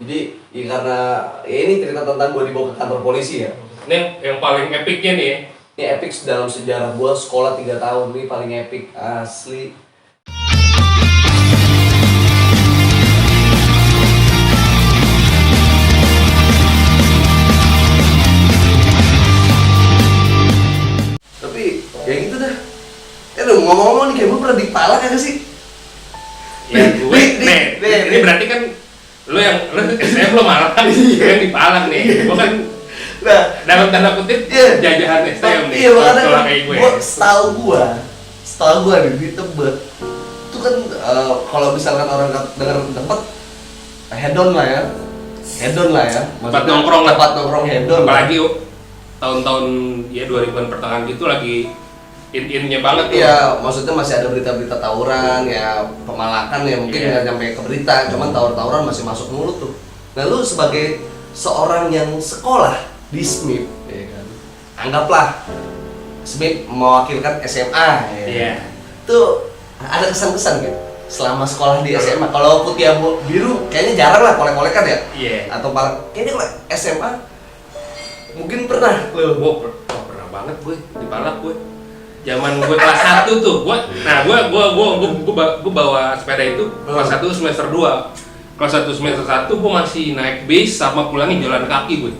Jadi ya karena ya ini cerita tentang gue dibawa ke kantor polisi ya. Ini yang paling epicnya nih ya. Ini epic dalam sejarah gue sekolah 3 tahun, ini paling epic asli. Tapi ya gitu dah. Ngomong-ngomong nih, kayak gue pernah dipalak kagak sih? Ya gue, ini berarti kan lu saya belum malah kan yang dipalak nih. Gue kan dalam tanda kutip jajahan STM nih. Iya makanya kayak gue. Setahu gue nih di Tebet itu kan kalau misalkan orang dengar tempat hedon lah ya. Tempat nongkrong lah. Tempat nongkrong hedon. Apalagi tahun-tahun ya 2000-an pertengahan gitu lagi in-innya banget tuh. Iya, maksudnya masih ada berita-berita tawuran ya, pemalakan ya mungkin nggak nyampe ke berita, cuman tawuran masih masuk mulut tuh. Nah lu sebagai seorang yang sekolah di SMIP, ya kan, anggaplah SMIP mewakilkan SMA, ya. Iya. Tuh ada kesan-kesan gitu selama sekolah di SMA. Kalau putih biru kayaknya jarang lah kolek-kolekan ya. Iya. Atau kayaknya kalau SMA mungkin pernah lu. Gue pernah banget gue dipalak gue. Zaman gue kelas 1 tuh, gue bawa sepeda itu kelas 1 semester 2. Kelas 1 semester 1 gue masih naik bis sama pulangnya jalan kaki gue.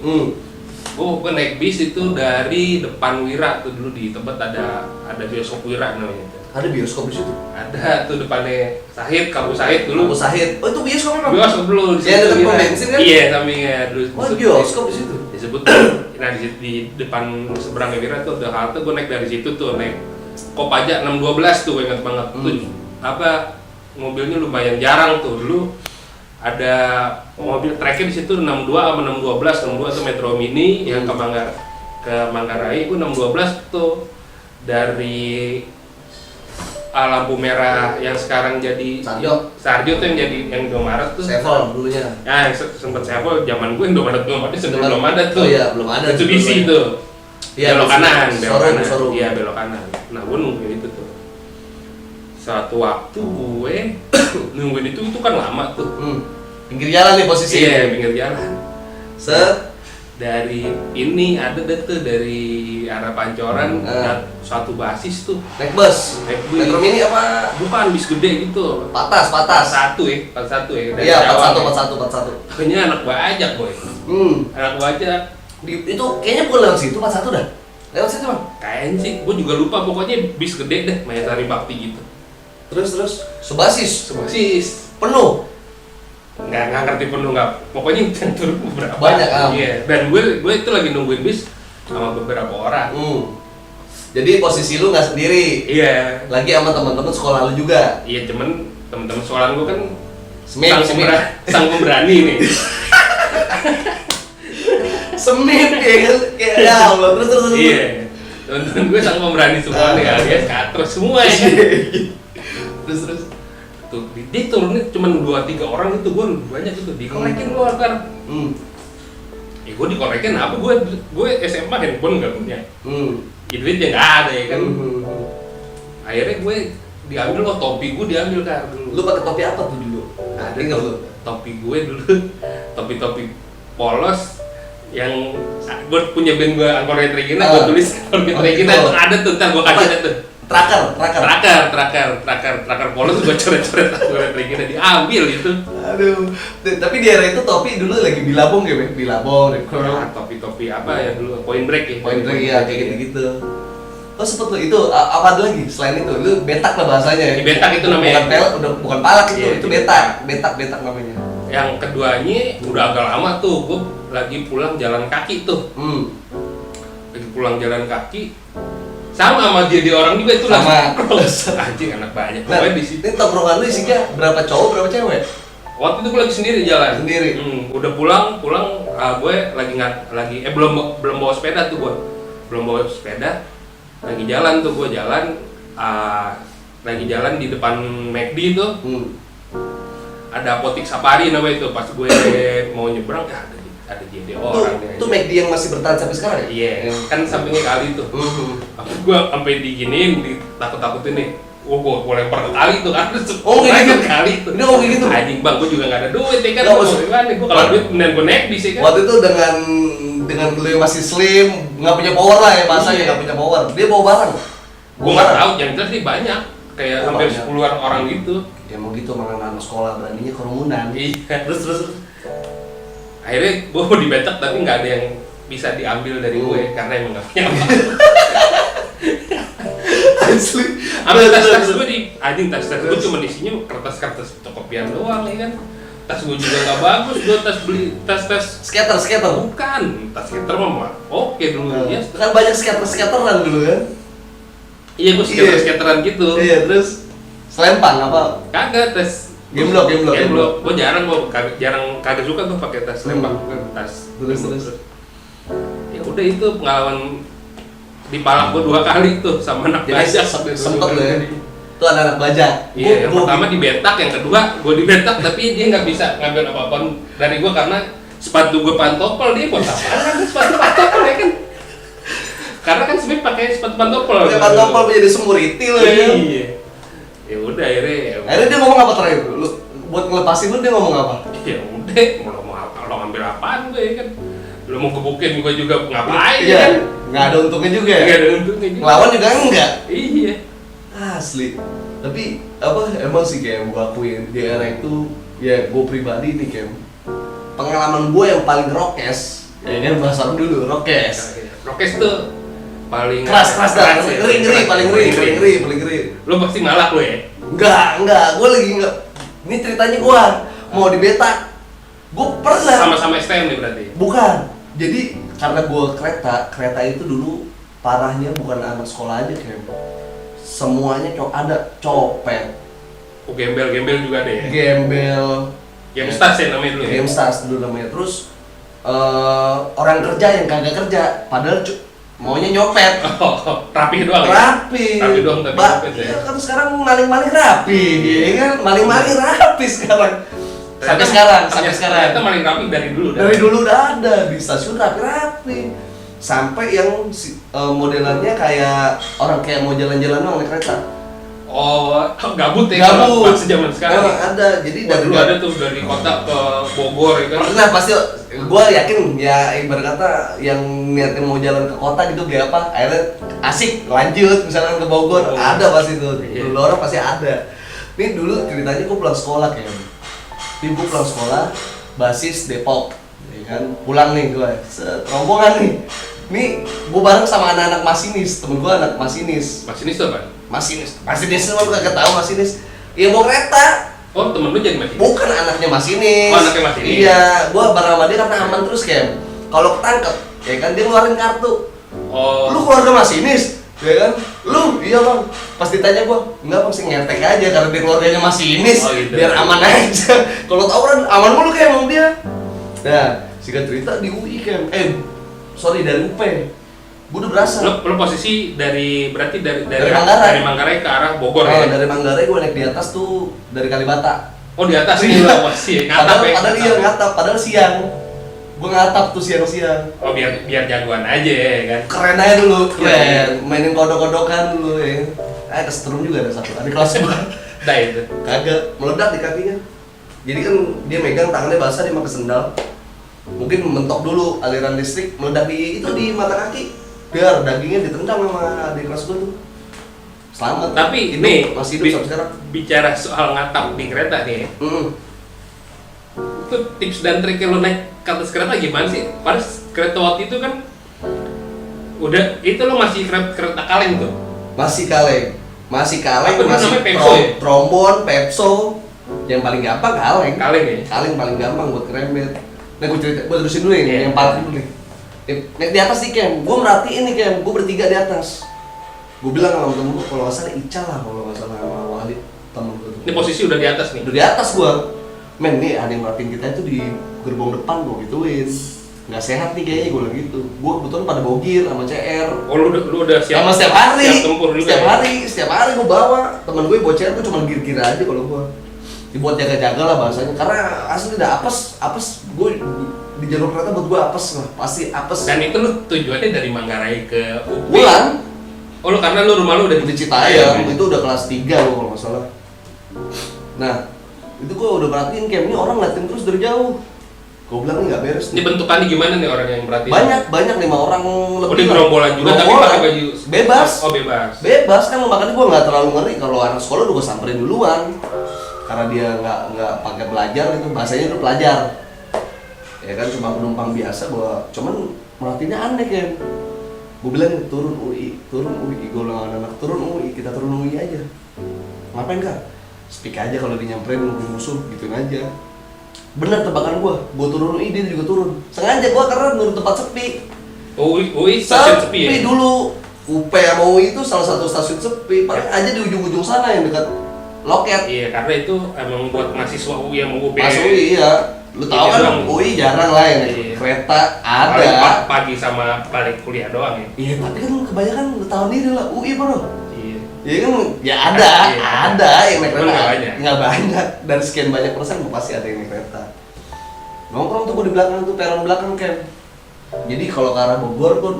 Gue naik bis itu dari depan Wira tuh, dulu di Tebet ada bioskop Wira namanya. Ada bioskop di situ. Ada tuh depannya Kampus Sahid dulu. Kampus Sahid. Oh itu bioskop memang. Bioskop dulu di Ya, situ. dekat pom bensin kan? Iya, sampingnya dulu. Oh bioskop di situ. Disebut nah di depan seberang Wira tuh ada halte, gue naik dari situ tuh, naik Kopaja 612 tuh, ingat banget. Tuh apa mobilnya lumayan jarang tuh dulu. Ada mobil treknya di situ 62 sama 612. 62 tuh Metro Mini yang ke Manggarai. Gue 612 tuh dari lampu merah yang sekarang jadi Sarjo tuh yang jadi yang Indomaret tuh. Sevel dulunya. Ya, yang sempet Sevel zaman gue Indomaret belum ada tuh. Oh iya, belum ada. Mitsubishi tuh. Iya, belok kanan. Showroom. Iya, belok kanan. Nah, gue nungguin itu tuh. Suatu waktu gue nungguin itu kan lama tuh. Pinggir jalan nih posisi. Iya, pinggir jalan. Dari ini ada deh tuh dari arah Pancoran suatu basis tuh. Naik bus. Metro Mini apa? Bukan, bis gede gitu. Patas. 41 ya. Iya, 41. Kayaknya anak bajak boy. Anak bajak. Itu kayaknya bukan lewat situ 41 dah. Lewat situ bang? Kayaknya sih, gue juga lupa, pokoknya bis gede deh, Mayasari Bakti gitu. Terus sebasis penuh. Nggak ngerti penuh nggak, pokoknya yang turun beberapa. Banyak Iya. Dan gue itu lagi nungguin bis sama beberapa orang. Jadi posisi lu nggak sendiri. Iya. Lagi sama teman-teman sekolah lu juga. Iya, temen-temen sekolah gue kan sang pemberani nih. Semip kayak ya Allah, terus. Iya. Temen-temen gue sang pemberani semua nih, alias katros semua ya. Terus. Tuh, dia turunnya cuma 2-3 orang itu, gue banyak itu dikorekin lu kan. Gue dikorekin apa? Gue SMA handphone nggak punya. Duitnya nggak ada ya kan. Akhirnya gue diambil, topi gue diambil kan dulu. Lu pakai topi apa tuh dulu? Ada Ingat lu? topi gue dulu, topi polos yang gue punya band gue Angkor Regina, gue tulis Angkor Regina itu ada tuh, ntar gue kasih tuh. Tracker polos gue coret-coret Angkor Regina, diambil itu. Aduh, tapi di era itu topi dulu lagi Billabong ya, Billabong, ya, topi apa ya dulu, Point Break ya, kayak gitu-gitu. Oh sempet lu itu, apa ada lagi selain itu? Lu betak lah bahasanya ya? Betak itu namanya. Bukan palak itu, Iya, itu betak namanya. Yang keduanya udah agak lama tuh, gue lagi pulang jalan kaki tuh. Lagi pulang jalan kaki, sama dia orang juga itu sama. Anjing anak banyak. Nah, di situ. Ini tongkrongan lu isinya berapa cowok, berapa cewek? Waktu itu gue lagi sendiri jalan. Udah pulang, gue lagi belum bawa sepeda tuh gue. Belum bawa sepeda. Lagi jalan tuh gue lagi jalan di depan McD itu. Ada Apotik Safari namanya itu. Pas gue mau nyebrang ada jadi orang. Itu McD yang masih bertahan sampai sekarang ya? Iya, kan sampingnya kali tuh. Gue sampai diginiin, ditakut-takutin nih. gue lempar ke kali tuh kan. Oh, kayak gitu? Kali tuh. Dia ngomong kayak gitu? Anjing bang, gue juga gak ada duit ya kan. Nggak, maksud- Gue kalau duit mendingan gue naik bis ya kan. Waktu itu dengan lu yang masih slim, nggak punya power lah ya bahasanya, Iya. nggak punya power. Dia bawa barang. Gue nggak tahu, yang jelas dia banyak. Kayak Oh, hampir banyak. 10-an orang gitu. Ya mau gitu makan anak sekolah beraninya kerumunan. Iya. Terus. Akhirnya gue mau dibetak tapi nggak ada yang bisa diambil dari gue karena emang nggak punya apa. Asli. Ambil tas gue di anjing tas gue cuma isinya kertas fotokopian doang ya kan. Tas gue juga nggak bagus, gue tas Skater. bukan tas skater mah oke dulu ya. Kan banyak skateran dulu kan. Iya gue skateran gitu. Iya, terus selempang apa? Kagak tas Game block. gue jarang kagak suka tuh pakai tas lembang tas Terus. ya udah itu pengalaman dipalak gue 2 kali tuh sama anak Jadi bajak sempet lo ya. Itu anak bajak. iya yang pertama dibetak, yang kedua gue dibetak tapi dia nggak bisa ngambil apa-apa dari gue karena sepatu gue pantopel, dia buat apa kan sepatu pantopel ya kan, karena kan sebenarnya pakai sepatu pantopel Pakai pantopel menjadi semuriti lo ya. iya ya udah Akhirnya dia ngomong apa terakhir? Lu buat ngelepasin lu dia ngomong apa? ya udah mau ngambil apaan gue ya kan, lu mau gebukin gue juga ngapain Iya, kan, nggak ada untungnya juga ya. nggak ada untungnya juga. Lawan juga enggak. Iya. Asli. Tapi apa emang sih kayak gua akuin di era itu ya gua pribadi nih kayak pengalaman gua yang paling rokes ya kan bahasa dulu rokes. Rokes tuh paling Keras dah. ya. Ngeri, paling ngeri. Lu pasti malak lu ya. Enggak, gua lagi enggak. Ini ceritanya gua mau dibetak. Gua pernah. Sama-sama STM nih berarti. Bukan. Jadi karena gua kereta itu dulu parahnya bukan anak sekolah aja kayak semuanya ada copet, Oh, gembel juga ada ya. gembel, Game Stars ya namanya dulu ya. game stars dulu namanya. Terus orang kerja yang kagak kerja, padahal maunya nyopet. Oh, rapi doang ya. Rapi doang tapi Ba- nyopet ya. iya kan sekarang maling-maling rapi, ya kan? Maling-maling rapi sekarang. Sampai sekarang. Ternyata maling rapi dari dulu. Dari dulu udah ada di stasiun rapi-rapi. Sampai yang modelannya kayak orang kayak mau jalan-jalan naik kereta. Oh, gabut ya. Gabut. Pas zaman sekarang. Memang ada. Jadi Wah, dulu ada tuh dari kota ke Bogor ya kan. pernah pasti gue yakin ya ibarat kata yang niatin mau jalan ke kota gitu beli apa akhirnya asik lanjut misalkan ke Bogor Oh. ada pasti tuh Iya. dulu orang pasti ada. Ini dulu ceritanya gue pulang sekolah kayaknya. Ini gue pulang sekolah basis Depok ya kan pulang nih gue rombongan nih gue bareng sama anak-anak masinis, temen gue anak masinis Masinis tuh apa? masinis semua lu kagak tahu masinis iya bawa kereta. Oh, temen lu jadi masinis. Bukan anaknya masinis. Oh, anaknya masinis. Iya, gua bareng sama dia karena aman terus kayak kalau ketangkep, ya kan dia ngeluarin kartu. Oh. Lu keluarga masinis, ya kan? Lu, iya bang. Pas ditanya gua, enggak bang sih ngetek aja karena dia keluarganya masinis, Oh, gitu. biar aman aja. Kalau tawuran aman mulu kayak emang dia. Nah, singkat cerita di UI kan, dari UP. Gua udah berasa. Lu posisi berarti dari Manggarai. dari Manggarai ke arah Bogor Oh, ya. dari Manggarai gua naik di atas tuh dari Kalibata. Oh, di atas Iya. ini lah masih ngatap ya. Padahal iya ngatap, padahal siang. Gua ngatap tuh siang-siang. Oh, biar jagoan aja ya kan. Keren aja dulu, keren. Iya. Mainin kodok-kodokan dulu ya. Kesetrum juga ada satu, adik kelas gua. Dah itu. Kagak, meledak di kakinya. Jadi kan dia megang tangannya basah, dia pakai sendal. Mungkin mentok dulu aliran listrik, meledak di mata kaki. Biar dagingnya ditendang sama adik kelas gua tuh. Selamat. Tapi Hidup, nih masih hidup sampai sekarang. bicara soal ngatap di kereta nih. Itu tips dan trik lo naik ke atas kereta gimana sih? Pas kereta waktu itu kan udah itu lo masih kereta kaleng tuh. Masih kaleng, Apa masih dulu namanya Pepso ya? trombon, Pepso. Yang paling gampang kaleng. Kaleng ya. Kaleng paling gampang buat kerembet. Nah gue terusin dulu nih, Iya. yang paling dulu nih. Naik di atas nih Kem, gue merhatiin nih Kem, gue bertiga di atas. Gue bilang sama temen gue, kalau nggak salah Ica lah, kalau nggak salah sama Walid temen gue tuh. Ini posisi udah di atas nih. Udah di atas gue. Men nih ada yang merhatiin kita itu di gerbong depan gue gituin. Nggak sehat nih kayaknya gue bilang gitu. Gue kebetulan pada bogir sama CR. Oh, lu udah siap. Sama setiap hari, Siap tempur juga. setiap hari gue bawa. Temen gue bocah tuh cuma gir-gir aja kalau gue. Dibuat jaga-jaga lah bahasanya. Karena asli udah apes gue di jalur kereta buat gue apes lah, pasti apes. Dan itu lu tujuannya dari Manggarai ke UP. Pulang Oh lu karena lu rumah lu udah Di Citayam, itu udah kelas 3 gua kalau nggak salah. Nah, itu gua udah perhatiin kayak ini orang ngeliatin terus dari jauh. Gua bilang ini nggak beres. Ini bentukannya gimana nih orang yang berarti? Banyak 5 orang lebih. Oh, di gerombolan juga tapi Gerombolan. pakai baju Bebas. Oh, bebas. Bebas kan, makanya gua nggak terlalu ngeri kalau anak sekolah udah gua samperin duluan. Karena dia nggak pakai pelajar gitu, bahasanya itu pelajar. Ya kan cuma penumpang biasa, gua cuman merhatiinnya aneh kan. Gue bilang turun UI, gue bilang anak-anak turun UI, kita turun UI aja. Ngapain kak? Speak aja kalau dinyamperin mobil musuh, gituin aja. Bener tebakan gue turun UI, dia juga turun. Sengaja gue karena menurut tempat sepi. UI stasiun sepi ya? Dulu, UP sama UI itu salah satu stasiun sepi. Paling aja di ujung-ujung sana yang dekat loket. Iya, karena itu emang buat mahasiswa UI yang mau UP. Pas UI iya. Lu tahu Iya, kan doang. UI jarang lah ya, Iya. kereta Paling ada. pagi sama balik kuliah doang ya. Iya, tapi kan kebanyakan lu tahu diri lah UI bro. Iya. Iya kan, ya ada, Iya. ada yang naik Cuman kereta. nggak banyak. Nggak banyak. Dari sekian banyak persen pasti ada yang naik kereta. Nongkrong tuh gua di belakang tuh, peron belakang camp. Jadi kalau ke arah Bogor pun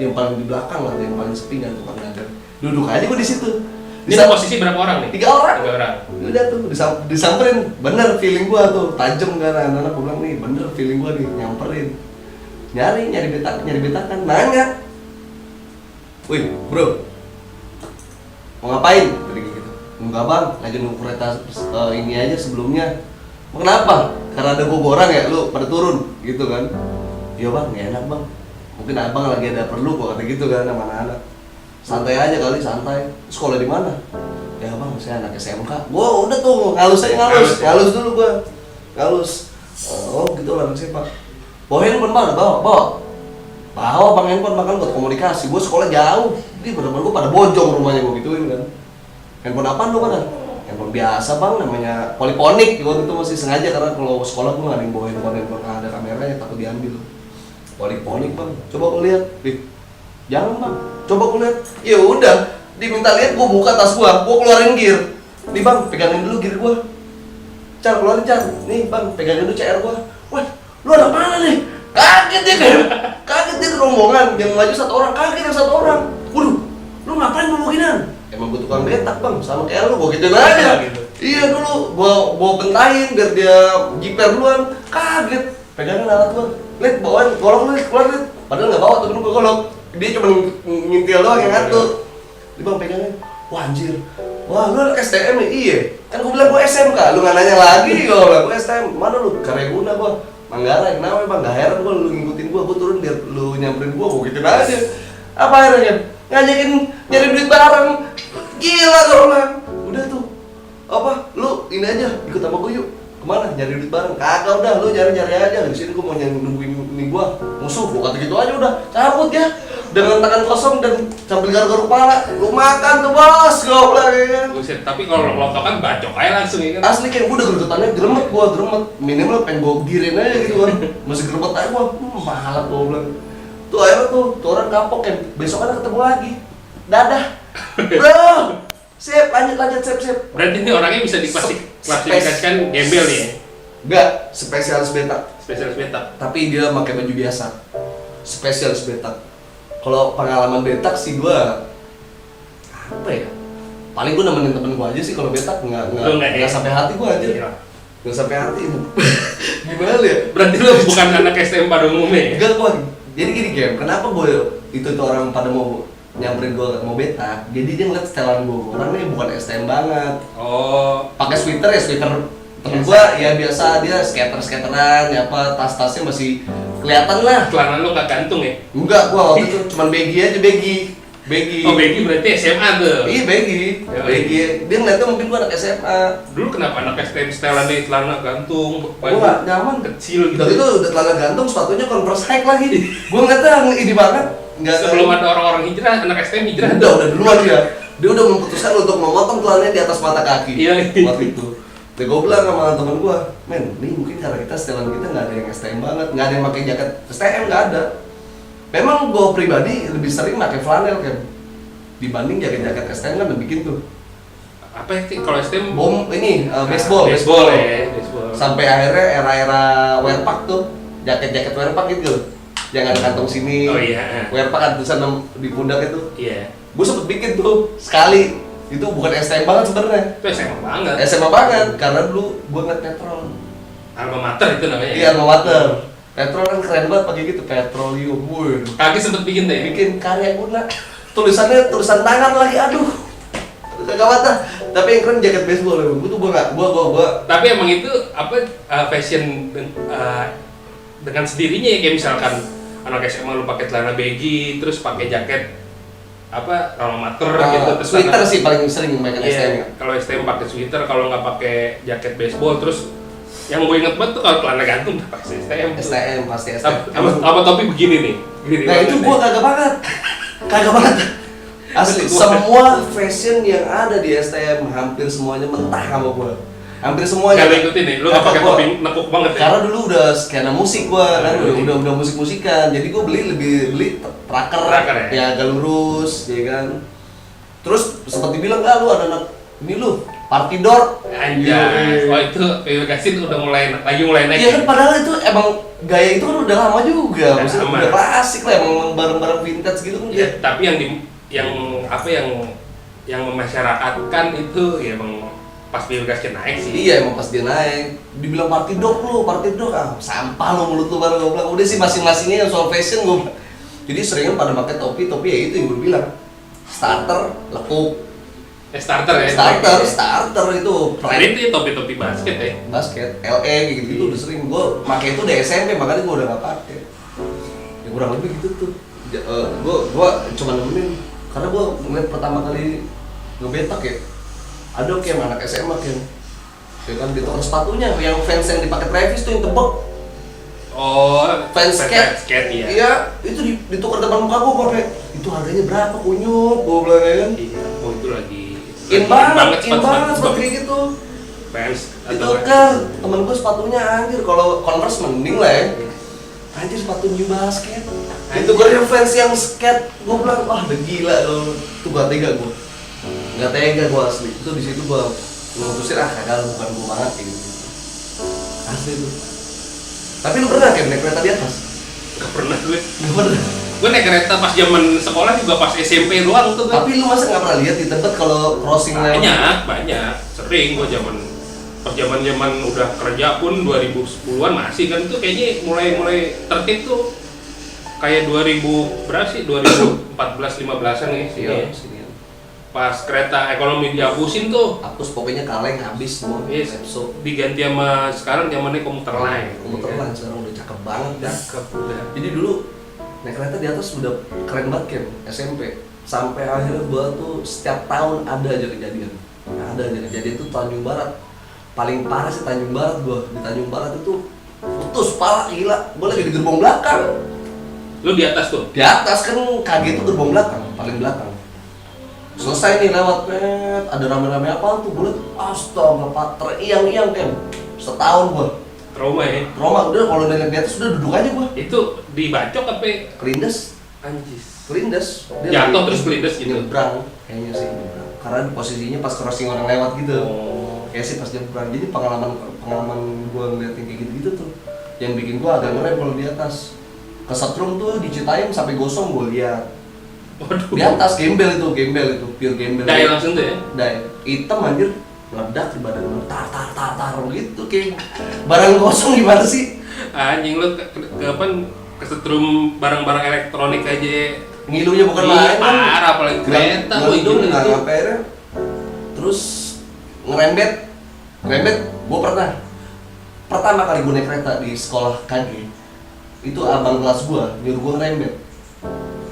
yang paling di belakang lah, yang paling sepi nggak tukang ada. Duduk aja gua di situ. Ini posisi berapa orang nih? 3 orang. 3 orang. Udah tuh disamperin, bener feeling gua tuh, tajam kan anak-anak. Gua bilang nih, bener feeling gua nih, nyamperin. Nyari betakan, nanya. Wih, bro, mau ngapain? Tadi gitu. Enggak bang, lagi nunggu kereta ini aja sebelumnya. Kenapa? Karena ada gogoran ya, lu pada turun gitu kan? Iya bang, nggak enak bang. Mungkin abang lagi ada perlu kok, kata gitu kan sama anak-anak. Santai aja kali, santai. Sekolah di mana? Ya bang, saya anak SMK. Gua udah tuh ngalus ngalus dulu gua, ngalus. Oh gitu lah sih pak. Bawa handphone bang, bawa bang handphone makan buat komunikasi. Gua sekolah jauh, di bener-bener gua pada bojong rumahnya gua gituin kan. Handphone apaan lu kan? Handphone biasa bang, namanya Polyphonic. Waktu itu masih sengaja karena kalau sekolah gua nggak ada yang bawa handphone ada kameranya takut diambil. Polyphonic bang, coba gua lihat. Jangan bang, coba aku lihat. Ya udah, diminta lihat, gua buka tas gua keluarin gear. Nih bang, pegangin dulu gear gua. Car, keluarin car. Nih bang, pegangin dulu CR gua. Wah, lu ada mana nih? Kaget dia kan? Kaget dia ke rombongan, yang maju 1 orang, kaget yang 1 orang. Waduh, lu ngapain bawa beginian? Emang gua tukang betak bang, sama kayak lu, gua gituin aja. Gitu. Iya dulu, gua bentahin biar dia jiper duluan. Kaget, pegangin alat gua. Lihat bawaan, golong lu, keluar lihat. Padahal nggak bawa tuh, gua golong. Dia cuma ngintil doang yang ngatur. Dia bang pegangin, wah anjir, wah lu anak STM nih, iya. Kan gua bilang gua SMK, lu nggak nanya lagi, gua bilang gua STM, mana lu? Kareguna gua, Manggarai, kenapa bang? Gak heran gua lu ngikutin gua turun biar lu nyamperin gua gituin aja. Apa akhirnya? Ngajakin nyari duit bareng, gila kau bilang. Udah tuh, apa? Lu ini aja, ikut sama gua yuk. Kemana? Nyari duit bareng? Kagak udah, lu nyari aja. Di sini gua mau nungguin ini gua musuh, gua kata gitu aja udah, cabut ya. Dengan tangan kosong dan sambil garuk-garuk kepala, lu makan tuh bos, gua bilang ya kan. Buset, tapi kalau lokal kan bacok aja langsung ya kan. Asli kayak gua udah geregetannya gremet, minimal pengen gua girin aja gitu kan. Masih gremet aja gua, malah gua bilang. Tuh akhirnya tuh orang kapok kan, besokannya ketemu lagi. Dadah, bro. Sip, lanjut, sip. Berarti ini orangnya bisa diklasifikasikan gembel nih ya? Enggak, spesialis betak. Spesialis betak. Tapi dia pakai baju biasa. Spesialis betak. Kalau pengalaman betak sih gua apa ya? Paling gua nemenin temen gua aja sih kalau betak nggak sampai hati gua aja. Iya. Nggak sampai hati. Gimana ya? Berarti lu bukan anak STM pada umumnya ya? Enggak gua. Jadi gini game, kenapa gua itu orang pada mau nyamperin gua mau betak? Jadi dia ngeliat setelan gua orangnya bukan STM banget. Oh, Pakai sweater ya sweater temen gua ya biasa dia skateran ya apa tas-tasnya masih kelihatan lah. celana lu nggak gantung ya? Enggak, gua waktu itu cuman baggy aja, baggy. Oh, Becky berarti SMA tuh? Iya, baggy. Ya, Baggy. Dia ngeliatnya mungkin gua anak SMA. Dulu kenapa anak STM setelan di celana gantung, Gua nggak nyaman. kecil gitu? Udah itu udah celana gantung, sepatunya Converse high lagi. Gua ngeliatnya ini banget. Nggak Sebelum ada orang-orang hijrah, anak STM hijrah udah duluan dia. Dia udah memutuskan untuk memotong celananya di atas mata kaki. Iya. Waktu itu. Dia gua bilang sama temen gua, men, nih mungkin karena kita setelan kita nggak ada yang STM banget, nggak ada yang pakai jaket STM, nggak ada. Memang gua pribadi lebih sering pakai flanel kan, dibanding jaket-jaket STM kan udah bikin tuh. Apa ya kalau STM? Bom ini baseball. Baseball ya, baseball. Sampai akhirnya era-era wearpack tuh, jaket-jaket wearpack gitu, yang ada kantong sini. Oh iya. Wearpack ada tulisan di pundak itu. Iya. Gue sempet bikin tuh sekali. Itu bukan STM banget sebenarnya. Itu SMA banget. SMA banget karena dulu gue ngeliat Petrol. Alma mater itu namanya. Iya, alma mater. Petrol kan keren banget pakai gitu, petroleum. Wuh. Kaki sempet bikin deh. Bikin karya guna. Tulisannya tulisan tangan lagi, aduh. Gak mata. Tapi yang keren jaket baseball ya. Gue tuh gua. Tapi emang itu apa fashion dengan sendirinya ya, kayak misalkan anak SMA lu pakai celana baggy terus pakai jaket apa alma mater gitu terus sweater sih paling sering mereka STM. Iya, kalau STM pakai sweater, kalau nggak pakai jaket baseball. Terus yang gue inget banget tuh kalau celana gantung udah pasti STM tuh. STM pasti STM. Apa topi begini nih. Nah itu gua kagak banget. Asli, semua fashion yang ada di STM hampir semuanya mentah sama gua. Hampir semuanya. Kalau ikutin nih, lu nggak pakai topi nekuk banget ya? Karena dulu udah skena musik gua kan, udah musik-musikan. Jadi gua beli tracker ya agak lurus, ya kan. Terus seperti bilang lu ada anak ini lu party door. Anjay. Wah itu Gasin udah mulai naik. Iya kan padahal itu emang gaya itu kan udah lama juga. Maksudnya udah klasik lah, emang barang-barang vintage gitu kan. Ya, tapi yang memasyarakatkan itu ya emang pas Gasin naik sih. Iya emang pas dia naik, dibilang party dog sampah lo mulut lo baru gue bilang. Udah sih masing-masingnya yang soal fashion gue. Jadi seringan pada pakai topi ya itu yang gue bilang. Starter, lekuk. Starter itu. Tadi itu ya topi basket ya. Basket, LE gitu udah sering. Gue pakai itu dari SMP makanya gue udah gak pakai. Ya kurang lebih gitu tuh. Gue cuma nemenin karena gue ngeliat pertama kali ngebetak ya. Ada kayak anak SMA kan, ya kan di toko sepatunya yang fans yang dipakai Travis tuh yang tebak. Oh, fans skate ya. Iya, itu ditukar depan muka gua pakai. Itu harganya berapa kunyuk? Gua bilang ya kan. Iya, oh itu lagi in banget sepatu kayak gitu. Fans ditukar, temen gua sepatunya anjir, kalau Converse mending lah ya. Anjir sepatu New Basket. Itu yang fans yang skate, gua bilang wah udah gila lo. Tuh gak tega gua. Nggak tega gue asli, itu di situ gue ngutusin kagak bukan gue banget kayak gitu asli tuh. Tapi lu pernah kayak naik kereta di atas? Gak pernah gue naik kereta pas zaman sekolah juga pas SMP doang tuh kan. Tapi lu masa nggak pernah lihat di tempat kalau crossing banyak sering gue pas zaman udah kerja pun 2010-an masih kan tuh kayaknya mulai tertib tuh kayak 2000 berapa sih 2014-15an nih sini. Pas kereta ekonomi dihapusin tuh, hapus pokoknya kaleng habis semua. Yes. Diganti sama sekarang zamannya komuter lain. Komuter lain sekarang udah cakep banget ya. Udah. Jadi dulu naik kereta di atas udah keren banget kan SMP. Sampai akhirnya gua tuh setiap tahun ada aja kejadian. Tuh Tanjung Barat. Paling parah sih Tanjung Barat gua. Di Tanjung Barat itu putus pala gila. Gua lagi di gerbong belakang. Lu di atas tuh? Di atas kan KG itu gerbong belakang, paling belakang. Selesai nih lewat ada rame-rame apa tuh gue liat astaga pak teriang-iang kan setahun gue trauma udah kalau naik di atas udah duduk aja gue itu dibacok apa kelindes dia jatuh terus kelindes gitu nyebrang kayaknya sih karena posisinya pas crossing orang lewat gitu kayak sih pas nyebrang jadi pengalaman gue ngeliatin kayak gitu tuh yang bikin gue agak ngerem kalau di atas kesetrum tuh diceritain sampai gosong gue lihat. Waduh. Di atas gembel itu pure gembel. Dai langsung tuh ya? Dai, hitam anjir, meledak di badan lu, tar gitu kayak barang kosong gimana sih? Anjing lu kapan kesetrum barang-barang elektronik aja ngilunya bukan main kan? Parah apalagi kereta gua itu ngapain terus ngerembet, gua pernah pertama kali gua naik kereta di sekolah KG itu abang kelas gua nyuruh gua ngerembet.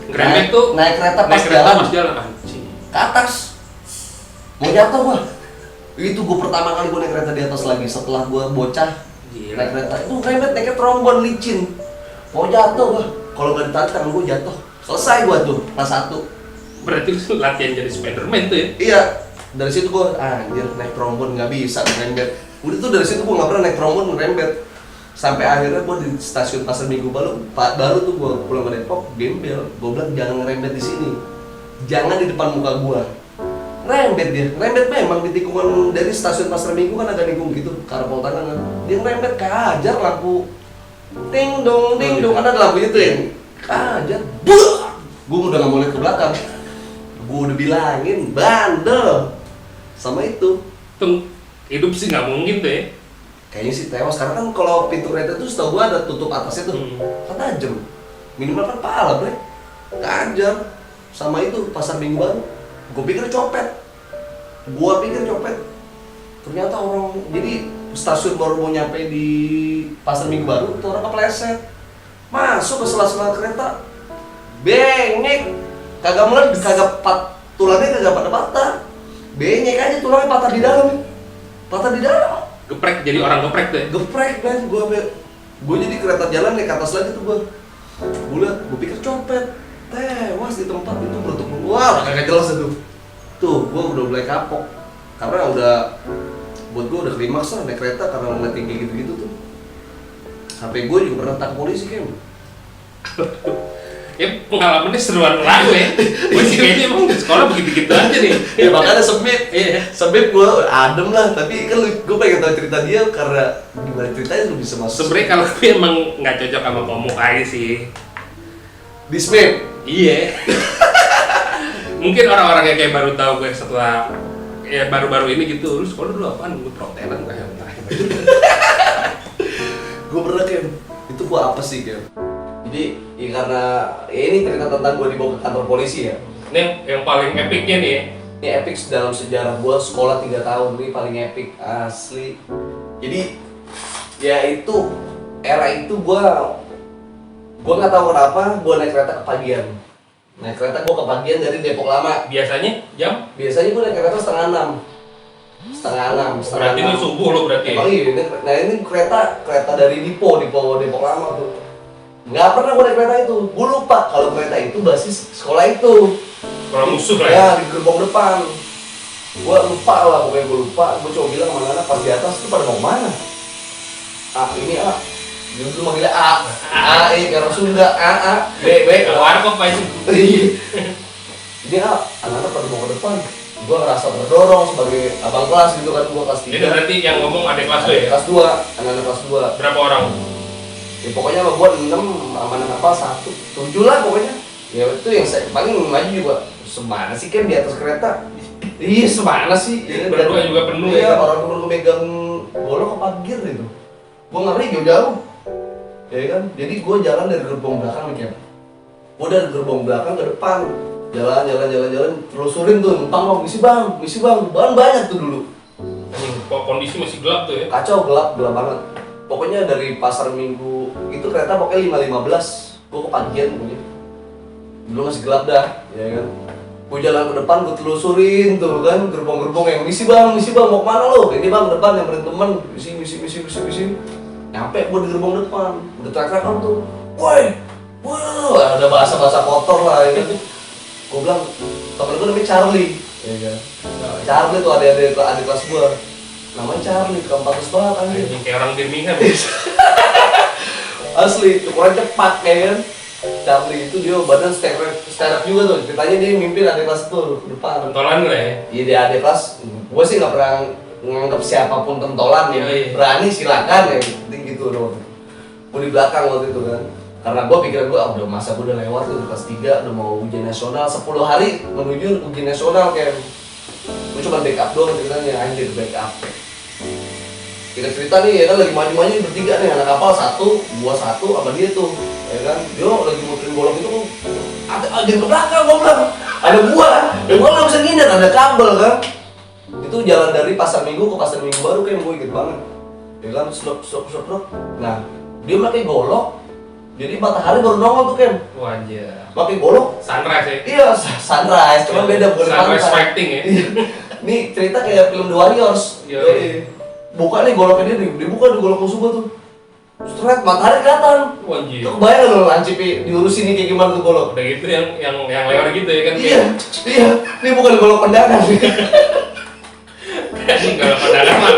Ngerembet tuh naik kereta pas jalan anjing. Ke atas mau jatuh gua itu gua pertama kali gua naik kereta di atas lagi setelah gua bocah. Gila. Naik kereta itu ngerembet naiknya trombon licin mau jatuh gua kalau nggak ditarik tangan gua jatuh selesai gua tuh kelas 1. Berarti lu latihan jadi Spiderman tuh ya? Iya dari situ gua anjir naik trombon nggak bisa ngerembet udah tuh dari situ gua nggak pernah naik trombon ngerembet sampai akhirnya gue di stasiun Pasar Minggu baru tuh gue pulang ke Depok gembel gue bilang jangan ngerembet di sini jangan di depan muka gue ngerembet memang di tikungan dari stasiun Pasar Minggu kan ada nikung gitu karpol tangan dia ngerembet kehajar lampu ting dong ada lampu itu ya kehajar gue udah nggak boleh ke belakang Gue udah bilangin, bandel sama itu. Tuh hidup sih nggak mungkin tuh ya. Kayaknya sih tewas, karena kan kalau pintu kereta itu setahu gue ada tutup atasnya tuh. Kan tajam. Minimal kan pala, bre. Keajar. Sama itu, pasar Minggu Baru. Gue pikir copet. Ternyata orang, jadi stasiun baru mau nyampe di pasar Minggu Baru, itu orang kepleset. Masuk ke sela-sela kereta. Bengek. Kagak meledak, tulangnya kagak pada patah. Bengek aja tulangnya patah di dalam. Geprek, jadi orang geprek tuh ya. Geprek kan, gue jadi kereta jalan naik ke atas lagi tuh gue liat, gue pikir copet, tewas di tempat itu meletup keluar, kagak jelas itu. Tuh, gue udah mulai kapok, karena buat gue udah klimaks lah naik kereta karena ngeliat kayak gitu-gitu tuh. HP gue juga pernah tak polisi kan. Ya pengalamannya seruan lagu ya. Gue sih kayaknya emang di sekolah begitu-begitu aja nih. Ya makanya sempit gue adem lah, tapi kan gue pengen tahu cerita dia karena gimana ceritanya lu bisa masuk. Sebenarnya kalau gue emang nggak cocok sama komuk aja sih. Di SMIP? Iya. Mungkin orang-orang yang kayak baru tahu gue setelah ya baru-baru ini gitu, lu sekolah dulu apaan? Gue perhotelan gue yang terakhir. Gue pernah kan, itu gue apa sih kan? Jadi ya karena ini cerita tentang gue dibawa ke kantor polisi ya. Ini yang paling epicnya nih ya. Ini epic dalam sejarah gue sekolah 3 tahun, ini paling epic asli. Jadi ya itu era itu gue nggak tahu kenapa gue naik kereta kepagian. Naik kereta gue kepagian dari Depok Lama. Biasanya jam? Biasanya gue naik kereta setengah enam. Berarti ini subuh lo berarti. Emang iya, ini kereta dari Depok Lama tuh. Nggak pernah gue naik kereta itu, gue lupa kalau kereta itu basis sekolah itu. Sekolah musuh lah ya? Ya, di gerbong depan. Gue lupa lah, pokoknya gue lupa. Gue coba bilang sama anak pas di atas itu pada mau mana? Ini A. Dia dulu manggilnya A, karena Sunda, A, B. Warkop aja. Ini A, anak-anak pada mau ke depan. Gue ngerasa terdorong sebagai abang kelas gitu kan, gue kelas 3. Ini berarti yang ngomong adik kelas 2 ya? Kelas 2, anak-anak kelas 2. Berapa orang? Ya pokoknya sama gua 6, sama anak apa 1, 7 lah pokoknya. Ya itu yang saya paling maju juga. Semana sih kan di atas kereta? Iya semana sih. Ya, berdua juga penuh ya. ya. Orang perlu megang golok ke pagir itu. Gua ngeri jauh-jauh. Ya kan? Jadi gua jalan dari gerbong belakang nih. Gua dari gerbong belakang ke depan. Jalan, telusurin tuh, numpang misi bang, bahan banyak tuh dulu. Kondisi masih gelap tuh ya? Kacau, gelap banget. Pokoknya dari pasar Minggu itu kereta pokoknya 5.15. Gue kepagian pokoknya. Dulu masih gelap dah, ya kan. Gue jalan ke depan, gue telusurin tuh kan gerbong-gerbong yang misi bang, mau kemana lo? Ini bang depan yang temen, misi. Nyampe gue di gerbong depan, udah teriak-teriakan tuh. Woi, ada bahasa kotor lah ya. Gue bilang, temen gue namanya Charlie, ya kan. Charlie tuh adik kelas gue. Namanya Charlie, keempat banget anjir. Kayak orang Birmingham. Asli, ukuran cepat kan. Charlie itu dia badan stand up juga tuh. Ceritanya dia mimpin adik kelas tuh depan. Tentolan lah ya? Iya dia adik kelas. Gue sih nggak pernah nganggap siapapun tentolan ya. Berani silakan ya. Penting gitu dong. Gue di belakang waktu itu kan. Karena gue pikiran gue, udah masa gue udah lewat tuh kelas 3, udah mau ujian nasional 10 hari menuju ujian nasional kan. Gue cuma backup doang ceritanya, anjir backup. Kita cerita nih ya kan lagi maju-maju bertiga nih, anak kapal 1, gua 1 sama dia tuh, ya kan. Dia lagi muterin golok itu ada agen ke belakang, gua bilang ada gua nggak bisa ngindar, ada kabel kan. Itu jalan dari pasar Minggu ke pasar Minggu Baru kayak gue inget banget, ya kan. Stop. Nah dia pakai golok, jadi matahari baru nongol tuh kan. Wajah. Pakai golok. Sunrise ya? Iya sunrise, cuma beda bukan sunrise fighting ya. Nih cerita kayak film The Warriors. Buka nih goloknya dia, dibuka di golok musuh gua tuh. Straight matahari kelihatan. Wajib. Tuh kebayang lo lancipi diurusin nih kayak gimana tuh golok. Udah gitu yang lewat gitu ya kan. Iya. Ini bukan golok pendangan. Golok pendangan mah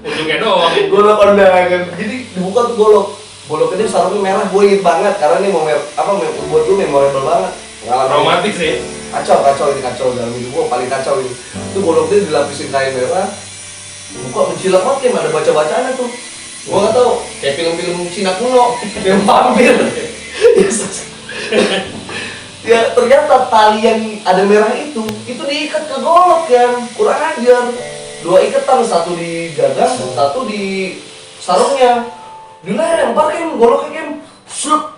ujungnya doang. Golok pendangan. Jadi dibuka tuh golok. Goloknya sarungnya merah, gue inget banget karena ini buat gue memorable banget. Romantis sih. Kacau dalam hidup gue paling kacau ini. Itu goloknya dilapisin kain merah. Buka mencilat banget kayak ada baca-bacaannya tuh. Gua nggak tahu kayak film-film Cina kuno yang vampir. Ya ternyata tali yang ada merah itu diikat ke golok kan, kurang ajar. 2 ikatan, satu di gagang, satu di sarungnya. Dilempar Kem, goloknya Kem, slep.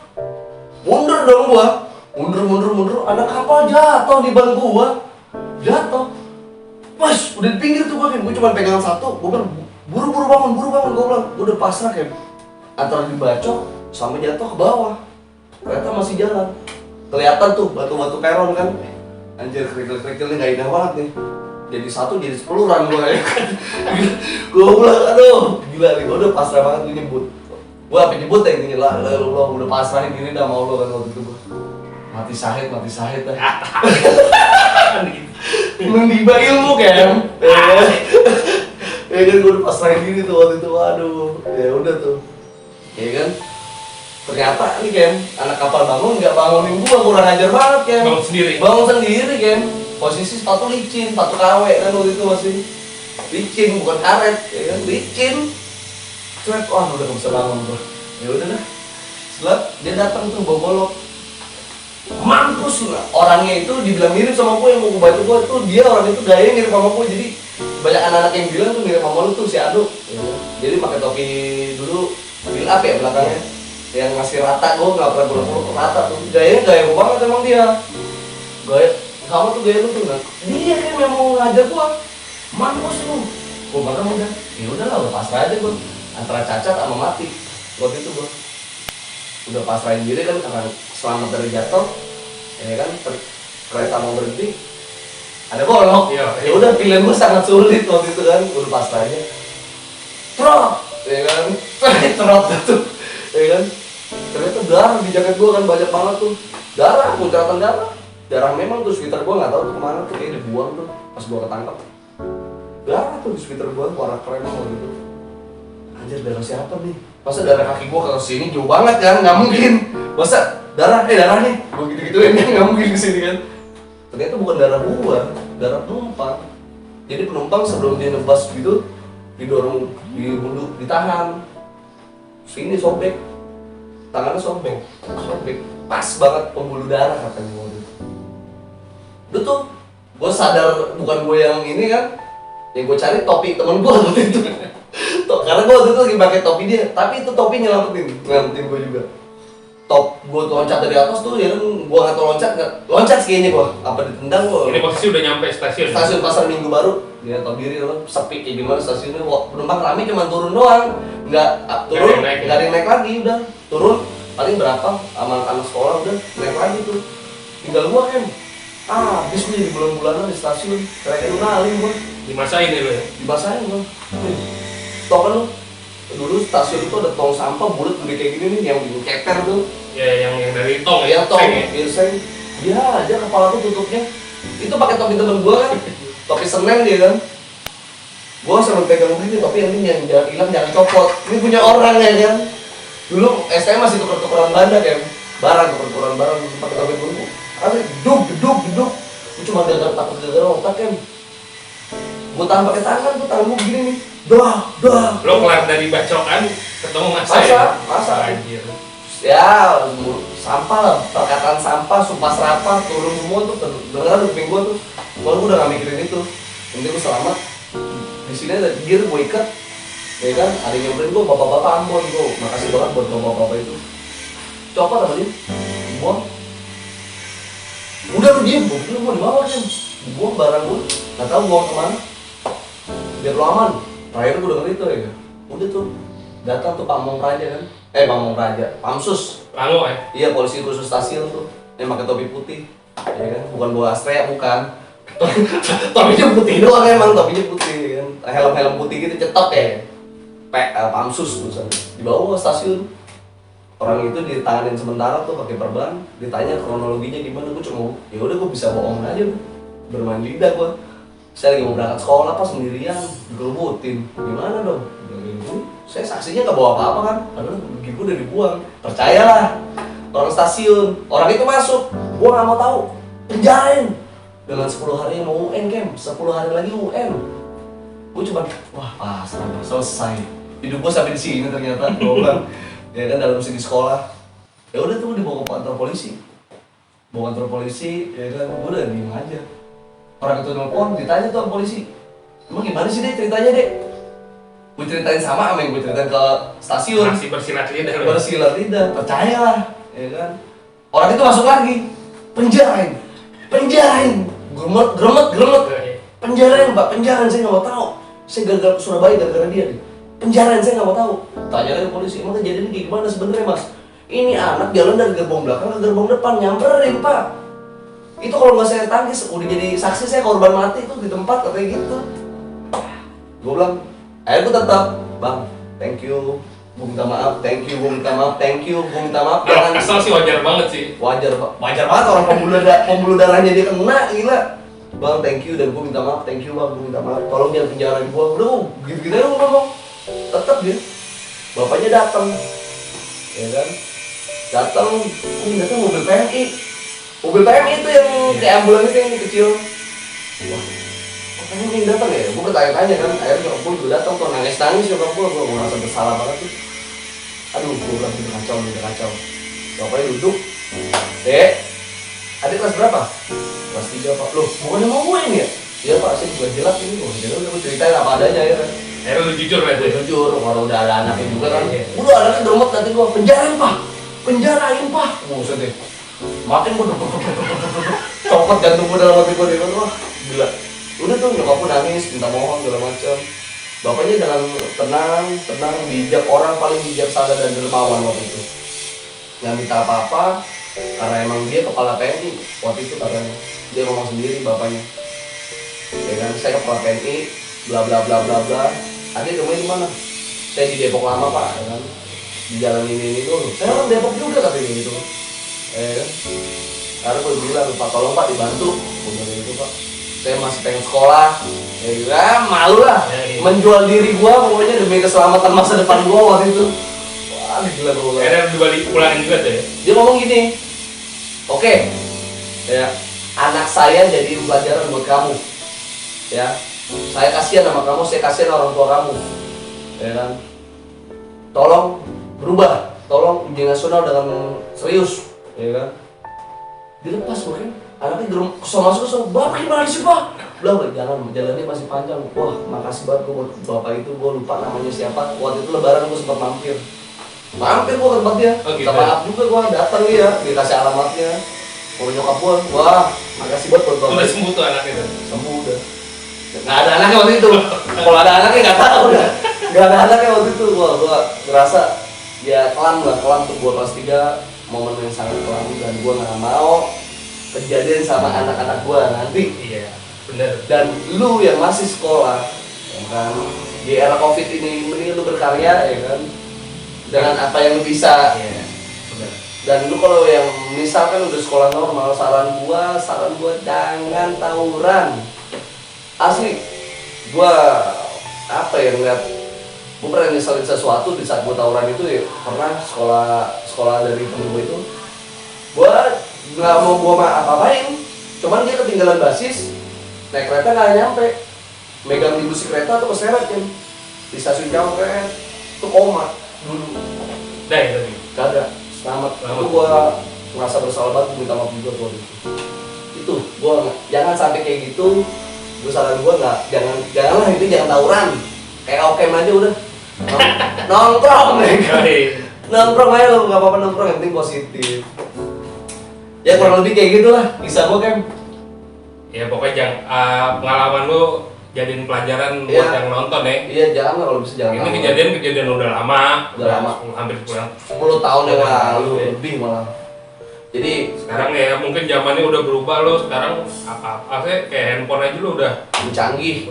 Mundur dong gua, mundur. Anak kapal jatuh di ban gua, jatuh. Pas udah di pinggir tuh gua Kem, gua cuma pegangan satu, gua bilang buru-buru bangun, gua bilang, gua udah pasrah Kem. Antara dibacok sampai jatuh ke bawah, ternyata masih jalan. Kelihatan tuh batu-batu peron kan, anjir kerikil-kerikilnya nggak indah banget nih. Jadi satu jadi 10-an gue ya kan. Gue bilang aduh gila nih, gue udah pasrah banget gue nyebut. Gue apa nyebut ya intinya lah, lo udah pasrahin diri dah mau lo kan waktu itu gue. Mati syahid dah. Mendiba ilmu kan. Ya kan gue udah pasrahin diri tuh waktu itu, aduh ya udah tuh. Ya kan. Ternyata nih Ken, anak kapal bangun nggak bangunin gua, kurang ajar banget Ken. Bangun sendiri Ken. Posisi sepatu licin, sepatu KW kan waktu itu masih licin, bukan karet, ya kan licin. Cuek, wah udah nggak bisa bangun bro. Ya udah dah. Setelah dia datang tuh bawa golok. Mampus lah. Orangnya itu dibilang mirip sama gua yang mau bantu gua tuh, dia orang itu gayanya mirip sama gua, jadi banyak anak-anak yang bilang tuh mirip sama lu tuh si Adu. Ya. Jadi pakai topi dulu, build up ya belakangnya. Yang ngasih rata, gue nggak pernah bolak-balik rata tuh, gaya banget emang dia, gaya sama tuh gaya lu tuh, nah dia kan yang mau ngajar gue, mampus lu, gue makan udah, ya udahlah udah pasrah aja gue, antara cacat sama mati, waktu itu gue, udah pasrahin diri kan karena selamat dari jatuh, ya kan kereta mau berhenti, ada golok, ya udah pilihan gue sangat sulit waktu itu kan, udah pasrah aja, trot, ya kan, trot tuh, ya kan. Ternyata darah di jaket gua kan banyak banget tuh, darah, muncratan darah memang tuh sweater gua nggak tahu tuh kemana tuh, kayaknya dibuang tuh pas gua ketangkap, darah tuh di sweater gua warna krem gitu. Anjir darah siapa nih? Masa darah kaki gua ke sini jauh banget kan, nggak mungkin. Masa darah nih, gua gitu-gituin kan nggak mungkin ke sini kan. Ternyata bukan darah gua, darah penumpang. Jadi penumpang sebelum dia nebas gitu didorong, ditahan, sini sobek. Tangannya sobek, pas banget pembuluh darah katanya waktu itu. Udah tuh, gue sadar bukan gue yang ini kan, yang gue cari topi temen gue waktu itu. Karena gue waktu itu lagi pakai topi dia, tapi itu topi nyelamatin gue juga. Top gue loncat dari atas tuh, ya kan gue nggak tau loncat sih kayaknya gue, apa ditendang gue. Ini posisi udah nyampe stasiun. Stasiun Pasar Minggu Baru, dia tau diri loh, sepi kayak gimana stasiunnya. Penumpang rame cuma turun doang, nggak turun, nggak ada yang naik lagi udah. Turun paling berapa anak sekolah udah naik lagi tuh, tinggal gua kan habis nih di bulan-bulanan di stasiun kayak ngalih gua dimasain ya lo ya? Dimasain gua. Tau kan lu dulu stasiun itu ada tong sampah bulat gede kayak gini nih yang keper tuh ya, yang dari tong ya, tong biasanya dia aja kepala tuh tutupnya itu pakai topi temen gua kan, topi Senen dia kan. Gua sambil pegang begini topi yang ini yang hilang jangan copot, ini punya orang ya kan. Dulu STM masih tuker-tukeran barang pakai topi bulu. Asli geduk. Gua cuma takut gara-gara otak kan. Gua tahan pakai tangan tuh, tangan gua begini nih. Dah. Lo kelar dari bacokan ketemu masa. Anjir. Ya, sampah lah, perkataan sampah, sumpah serapah, turun semua tuh, dengeran kuping gua tuh. Gua udah gak mikirin itu. Penting gua selamat. Di sini ada gear gua ikat. Ya kan, ada yang nyamperin gua, bapak-bapak Ambon gua, makasih banget buat bapak-bapak itu. Copot apa dia? Buang. Udah lu diem, gua bilang mau dibawa kan. Buang barang gua, nggak tahu buang kemana. Biar lu aman. Terakhir gua denger itu ya. Udah tuh, datang tuh Pamong Praja kan. Pamong Praja, Pamsus. Lango ya? Iya, polisi khusus stasiun tuh, yang pakai topi putih. Ya kan, bukan bawa Astrea, bukan. Topinya putih doang emang, topinya putih kan. Helm putih gitu cetok ya. Pamsus tulisannya dibawa ke stasiun. Orang itu ditanganin sementara tuh pakai perban, ditanya kronologinya gimana. Gue cuma ya udah gue bisa bohong aja, bermain lidah gue. Saya lagi mau berangkat sekolah pas sendirian digerobotin, gimana dong? Saya saksinya nggak bawa apa-apa kan, padahal gue udah dibuang. Percayalah orang stasiun, orang itu masuk, gue nggak mau tahu, penjarain dengan 10 hari mau UN Kem, 10 hari lagi UN. Gue cuma wah pasrah, selesai hidup gue sampai di sini ternyata. Gue bilang ya kan dalam segi sekolah ya udah tuh dibawa ke kantor polisi, bawa kantor polisi, ya kan, gue udah diem aja. Orang itu nelfon, ditanya tuh sama polisi, emang gimana sih dek ceritanya dek? Gue ceritain sama yang gue ceritain ke stasiun. Masih bersilat lidah. Bersilat lidah, percayalah, ya kan. Orang itu masuk lagi, penjarain, gremet, penjarain pak, penjarain, saya nggak mau tahu. Saya gagal ke Surabaya gara-gara dia nih. Penjarain, saya nggak mau tahu. Tanya lagi polisi, emang kejadian kayak gimana sebenarnya mas? Ini anak jalan dari gerbong belakang ke gerbong depan, nyamperin pak. Itu kalau nggak saya tangkis, udah jadi saksi, saya korban mati itu di tempat katanya gitu. Gue bilang, akhirnya gue tetap, bang, thank you, gue minta maaf, thank you, gue minta maaf, thank you, gue minta maaf. Jangan kesel sih, wajar banget sih. Wajar banget orang pembuluh darahnya dia kena, gila. Bang, thank you, dan gue minta maaf, thank you bang, gue minta maaf. Tolong jangan penjarain gue, udah gitu-gitu aja gue ngomong. Tetap dia, bapaknya datang, ya kan? Datang mobil PMI. Mobil PMI itu yang kayak ambulans itu yang kecil. Wah, kok PMI yang datang ya? Gue bertanya-tanya kan, akhirnya nyokap gue juga datang tuh, nangis nyokap gue merasa bersalah banget tuh. Aduh, gue bilang udah kacau. Bapaknya duduk, dek, adik kelas berapa? Kelas 3 pak. Loh, bukannya mau gue ini ya? Iya pak, saya juga jelas ini kok. Jadi udah gue ceritain apa adanya ya kan. Akhirnya lu jujur lah tuh. Jujur, kalau udah ada anaknya juga kan. Udah anaknya gemet nanti gue penjarain pak. Buset deh. Makin gue copot jantung gue dalam hati gue deh. Wah, gila. Udah tuh nyokap gue nangis, minta mohon segala macam. Bapaknya dengan tenang, bijak, orang paling bijaksana dan dermawan waktu itu. Nggak minta apa-apa, karena emang dia kepala PNI waktu itu katanya. Dia ngomong sendiri bapaknya. Ya kan, saya kepala PNI, bla bla bla bla bla. Adik rumahnya di mana? Saya di Depok lama pak, ya kan. Di jalan ini dulu. Saya orang Depok juga katanya gitu. Ya kan. Karena gue bilang, pak tolong pak dibantu. Gue bilang gitu pak. Saya masih pengen sekolah. Ya juga malu lah. Menjual diri gue pokoknya demi keselamatan masa depan gue waktu itu. Wah gila gue. Akhirnya dibalik pulangin juga tuh ya. Dia ngomong gini. Oke. Ya, anak saya jadi pelajaran buat kamu. Ya. Saya kasihan sama kamu, saya kasihan orang tua kamu. Ya kan? Tolong berubah, tolong ujian nasional dengan serius, ya kan? Dilepas mungkin, anaknya gerung masuk, bapak gimana sih pak? Bilang, jangan, jalannya masih panjang. Wah, makasih banget gue buat bapak itu, gue lupa namanya siapa. Waktu itu lebaran gue sempat mampir gue ke tempat dia. Minta maaf juga gue datang ya, dikasih alamatnya. Mau nyokap gue, wah, makasih banget buat bapak. Udah sembuh tuh anaknya tuh? Sembuh udah. Nggak ada anaknya waktu itu. Kalau ada anaknya nggak tahu udah. Nggak ada anaknya waktu itu. Gua ngerasa ya kelam tuh gua kelas 3, momen yang sangat kelam dan gua nggak mau kejadian sama anak-anak gua nanti. Iya, benar. Dan lu yang masih sekolah, ya kan, di era COVID ini mending lu berkarya ya kan, dengan apa yang lu bisa. Iya, benar. Dan lu kalau yang misalkan udah sekolah normal, saran gua jangan tawuran. Asli, gue ngeliat, gue pernah nyeselin sesuatu di saat gue tawuran itu ya, pernah sekolah dari temen gue itu, gue nggak mau gue apa-apain, cuman dia ketinggalan basis, naik kereta nggak nyampe, megang di busi kereta tuh keseret kan, di stasiun Cawang itu koma dulu. Dah ya tadi. Kagak, selamat. Itu gue merasa bersalah banget, minta maaf juga waktu itu. Itu, gue jangan sampai kayak gitu. Gue saran gue janganlah itu jangan tawuran, kayak okem aja udah nongkrong nongkrong aja lo, nggak apa-apa nongkrong, yang penting positif ya, kurang lebih kayak gitulah kisah gue Kem. Ya pokoknya pengalaman lu jadiin pelajaran buat yang nonton ya. Iya jangan lah kalau bisa jangan. Ini kejadian udah lama, hampir 10 tahun yang lalu lebih malah. Jadi sekarang ya mungkin zamannya udah berubah lo, sekarang apa kayak handphone aja lo udah canggih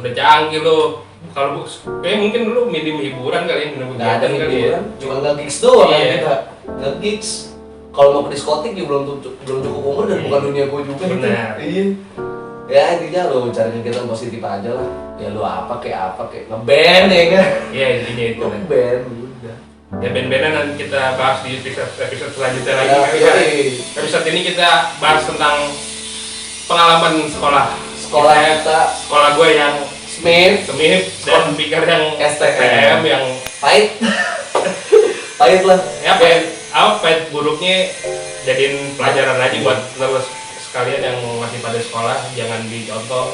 lo. Kalau kayak mungkin dulu minim hiburan kali ya, nggak ada hiburan, cuma nggak gigs doang kan kita, nggak gigs. Kalau mau ke diskotik ya belum cukup umur dan bukan dunia gue juga. Benar. Iya. Ya intinya lo cari kegiatan positif aja lah. Ya lo apa kayak ngeband ya kan? Iya intinya itu. Ngeband udah. Ya band-bandan nanti kita bahas di episode selanjutnya lagi. Episode ini kita bahas tentang pengalaman sekolah sekolah gue yang Smith dan Pikir yang STM yang pahit lah ya pahit buruknya jadiin pelajaran aja buat terus kalian yang masih pada sekolah jangan dicontoh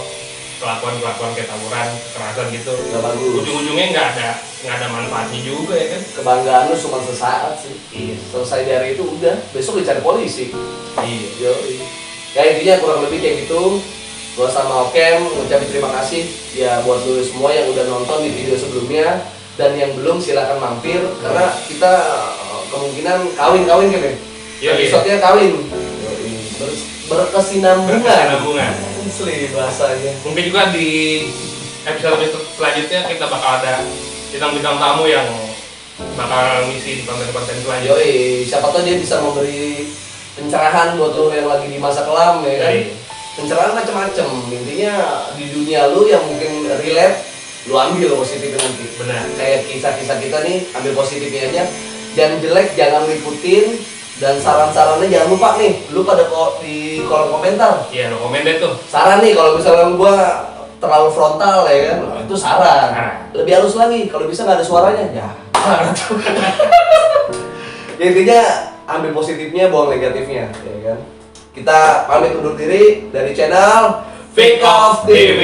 kelakuan kayak tawuran, kekerasan gitu. Nggak bagus. Ujung-ujungnya nggak ada manfaatnya juga ya kan. Kebanggaan lu cuma sesaat sih. Iya. Selesai dari itu udah, besok dicari polisi. Iya. Yoi. Ya intinya kurang lebih kayak gitu. Gua sama Okem ngucapin terima kasih ya buat lu semua yang udah nonton di video sebelumnya, dan yang belum silakan mampir karena kita kemungkinan kawin kan ya. Episode-nya kawin. Yoi. Berkesinambungan. Berkesinambungan. Asli bahasanya. Mungkin juga di episode selanjutnya kita bakal ada bintang-bintang tamu yang bakal ngisi di konten-konten selanjutnya. Yoi, siapa tahu dia bisa memberi pencerahan buat lo yang lagi di masa kelam ya kan. Yoi. Pencerahan macam-macam. Intinya di dunia lu yang mungkin relate, lu ambil positifnya nanti. Benar. Kayak kisah-kisah kita nih, ambil positifnya aja. Yang jelek jangan liputin, dan saran-sarannya jangan lupa nih, lu pada di kolom komentar. Iya, no komen deh tuh. Saran nih kalau misalnya gua terlalu frontal ya kan, itu saran. Lebih halus lagi, kalau bisa nggak ada suaranya, ya. Ya, intinya ambil positifnya, buang negatifnya, ya kan. Kita pamit undur diri dari channel Fake Off TV.